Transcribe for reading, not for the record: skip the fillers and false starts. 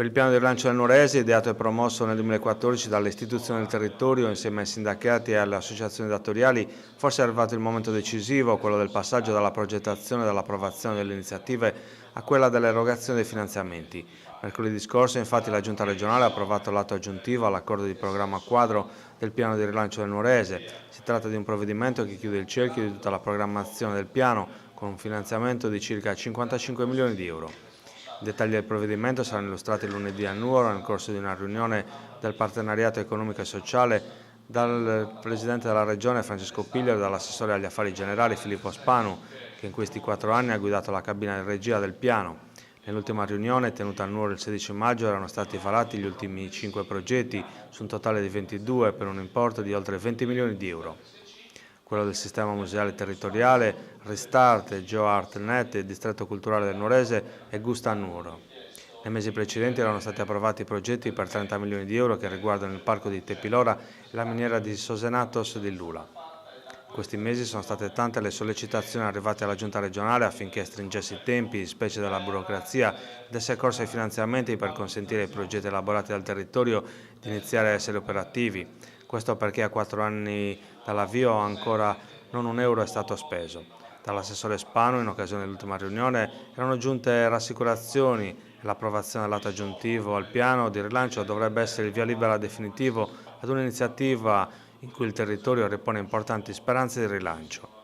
Per il piano di rilancio del Nuorese, ideato e promosso nel 2014 dalle istituzioni del territorio insieme ai sindacati e alle associazioni datoriali, forse è arrivato il momento decisivo, quello del passaggio dalla progettazione e dall'approvazione delle iniziative a quella dell'erogazione dei finanziamenti. Mercoledì scorso, infatti, la Giunta regionale ha approvato l'atto aggiuntivo all'accordo di programma quadro del piano di rilancio del Nuorese. Si tratta di un provvedimento che chiude il cerchio di tutta la programmazione del piano con un finanziamento di circa 55 milioni di euro. I dettagli del provvedimento saranno illustrati lunedì a Nuoro nel corso di una riunione del Partenariato Economico e Sociale dal Presidente della Regione Francesco Piglio e dall'assessore agli affari generali Filippo Spanu, che in questi 4 anni ha guidato la cabina di regia del piano. Nell'ultima riunione, tenuta a Nuoro il 16 maggio, erano stati varati gli ultimi 5 progetti, su un totale di 22 per un importo di oltre 20 milioni di euro. Quello del sistema museale territoriale, Restart, GeoArtNet, il distretto culturale del Nuorese e Gusta a Nuoro. Nei mesi precedenti erano stati approvati progetti per 30 milioni di euro che riguardano il parco di Tepilora e la miniera di Sosenatos di Lula. In questi mesi sono state tante le sollecitazioni arrivate alla Giunta regionale affinché stringesse i tempi, specie della burocrazia, e desse corso ai finanziamenti per consentire ai progetti elaborati dal territorio di iniziare a essere operativi. Questo perché a 4 anni dall'avvio ancora non un euro è stato speso. Dall'assessore Spanu, in occasione dell'ultima riunione, erano giunte rassicurazioni e l'approvazione dell'atto aggiuntivo al piano di rilancio dovrebbe essere il via libera definitivo ad un'iniziativa in cui il territorio ripone importanti speranze di rilancio.